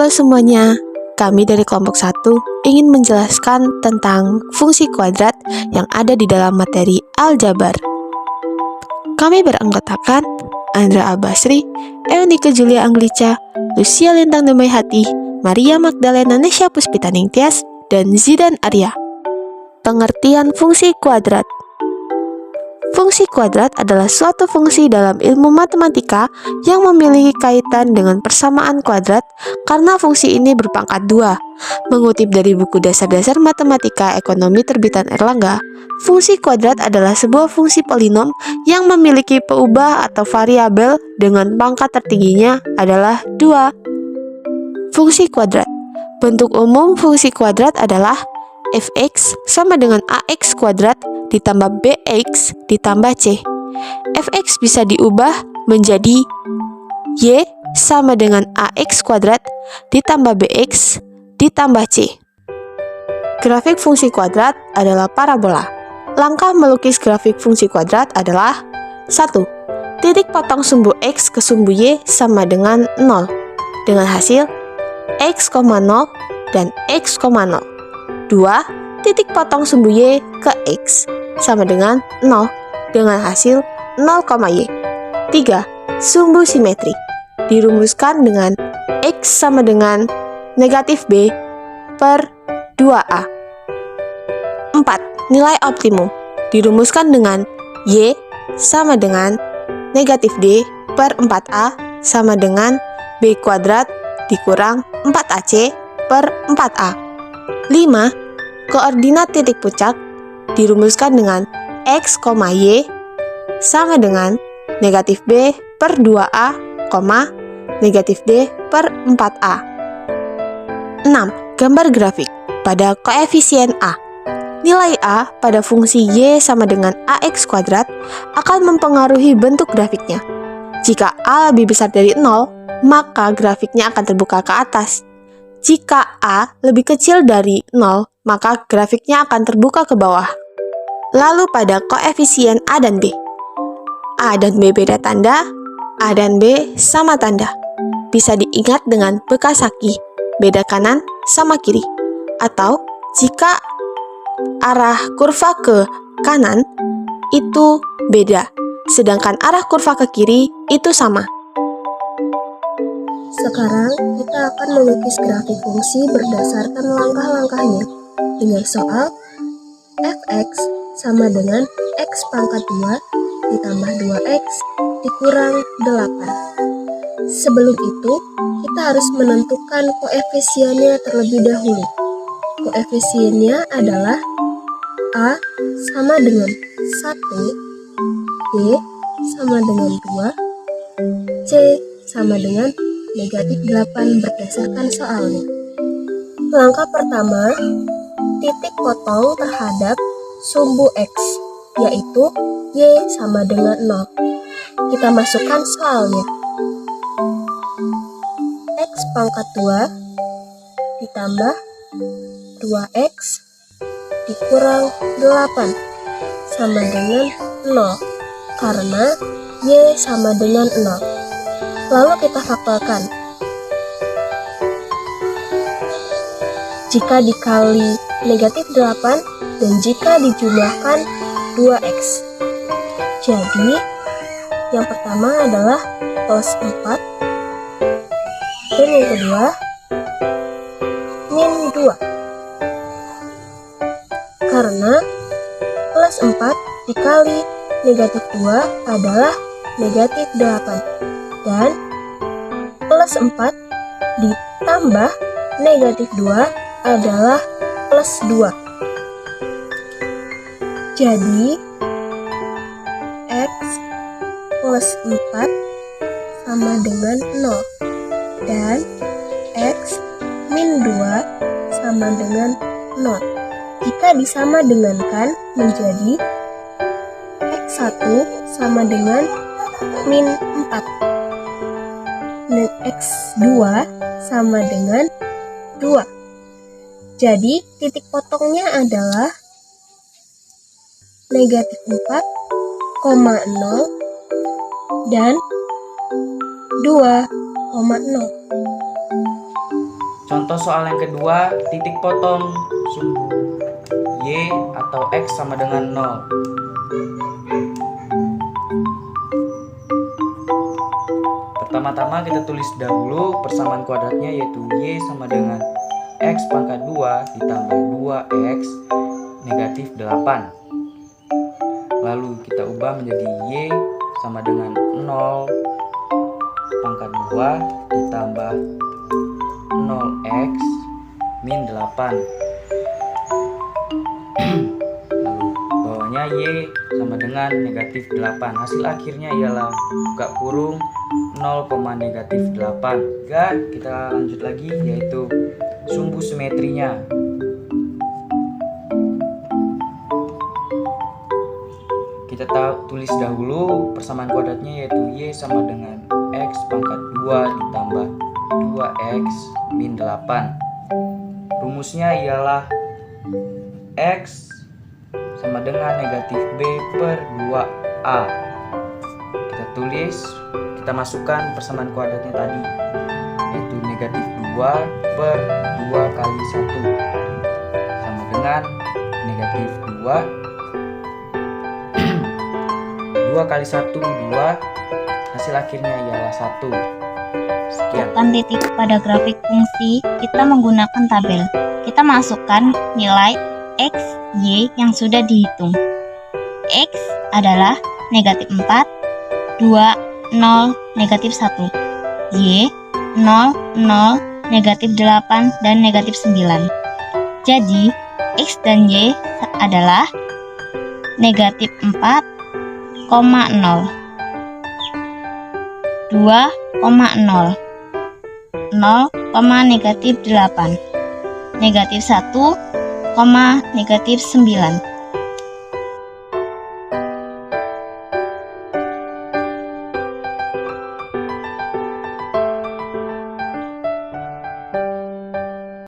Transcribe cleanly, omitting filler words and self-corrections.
Halo semuanya, kami dari kelompok 1 ingin menjelaskan tentang fungsi kuadrat yang ada di dalam materi aljabar. Kami beranggotakan Andra Abasri, Eunike Julia Anglica, Lucia Lintang Demaihati, Maria Magdalena Nesya Puspita Ningtyas, dan Zidan Arya. Pengertian fungsi kuadrat. Fungsi kuadrat adalah suatu fungsi dalam ilmu matematika yang memiliki kaitan dengan persamaan kuadrat karena fungsi ini berpangkat 2. Mengutip dari buku Dasar-Dasar Matematika Ekonomi terbitan Erlangga, fungsi kuadrat adalah sebuah fungsi polinom yang memiliki peubah atau variabel dengan pangkat tertingginya adalah 2. Fungsi kuadrat. Bentuk umum fungsi kuadrat adalah fx sama dengan ax kuadrat ditambah bx ditambah c. Fx bisa diubah menjadi y sama dengan ax kuadrat ditambah bx ditambah c. Grafik fungsi kuadrat adalah parabola. Langkah melukis grafik fungsi kuadrat adalah 1. Titik potong sumbu x ke sumbu y sama dengan 0 dengan hasil x, 0 dan x, 0. 2. Titik potong sumbu y ke x sama dengan 0 dengan hasil 0, y. 3. Sumbu simetri dirumuskan dengan x sama dengan negatif b per 2a. 4. Nilai optimum dirumuskan dengan y sama dengan negatif d per 4a sama dengan b kuadrat dikurang 4ac per 4a. 5. Koordinat titik puncak dirumuskan dengan x, y sama dengan negatif b per 2a, negatif d per 4a. 6. Gambar grafik pada koefisien a. Nilai a pada fungsi y sama dengan ax kuadrat akan mempengaruhi bentuk grafiknya. Jika a lebih besar dari 0, maka grafiknya akan terbuka ke atas. Jika a lebih kecil dari 0, maka grafiknya akan terbuka ke bawah. Lalu pada koefisien a dan b. A dan b beda tanda, a dan b sama tanda. Bisa diingat dengan bekas saki, beda kanan sama kiri. Atau jika arah kurva ke kanan itu beda, sedangkan arah kurva ke kiri itu sama. Sekarang kita akan melukis grafik fungsi berdasarkan langkah-langkahnya dengan soal fx sama dengan x pangkat 2 ditambah 2x dikurang 8. Sebelum itu, kita harus menentukan koefisiennya terlebih dahulu. Koefisiennya adalah a sama dengan 1, b sama dengan 2, c sama dengan negatif 8 berdasarkan soalnya. Langkah pertama, titik potong terhadap sumbu x, yaitu y sama dengan 0. Kita masukkan soalnya. X pangkat 2 ditambah 2x dikurang 8 sama dengan 0, karena y sama dengan 0. Lalu kita faktorkan. Jika dikali negatif 8 dan jika dijumlahkan 2x. Jadi, yang pertama adalah plus 4 dan yang kedua min 2. Karena plus 4 dikali negatif 2 adalah negatif 8. Dan plus 4 ditambah negatif 2 adalah plus 2. Jadi, x plus 4 sama dengan 0. Dan x min 2 sama dengan 0. Jika disama dengankan menjadi x1 sama dengan min 4. Dan x2 sama dengan 2. Jadi, titik potongnya adalah negatif 4, 0 dan 2,0. Contoh soal yang kedua, titik potong sumbu Y atau X sama dengan 0. Pertama-tama kita tulis dahulu persamaan kuadratnya, yaitu Y sama dengan X pangkat 2 ditambah 2X negatif 8. Lalu kita ubah menjadi Y sama dengan 0 pangkat 2 ditambah 0x min 8. Lalu bawahnya Y sama dengan negatif 8. Hasil akhirnya ialah buka kurung 0, negatif 8. Kita lanjut lagi, yaitu sumbu simetrinya. Kita tulis dahulu persamaan kuadratnya, yaitu Y sama dengan X pangkat 2 ditambah 2X min 8. Rumusnya ialah X sama dengan negatif B per 2A. Kita tulis, kita masukkan persamaan kuadratnya tadi, yaitu negatif 2 per 2 kali 1 sama dengan negatif 2. 2 kali 1, 2. Hasil akhirnya ialah 1. Sekian. Tekan titik pada grafik fungsi, kita menggunakan tabel. Kita masukkan nilai X, Y yang sudah dihitung. X adalah negatif 4, 2, 0, negatif 1. Y, 0, 0, negatif 8, dan negatif 9. Jadi, X dan Y adalah negatif 4, 0, 2,0, 0, negatif 8, negatif 1, negatif 9.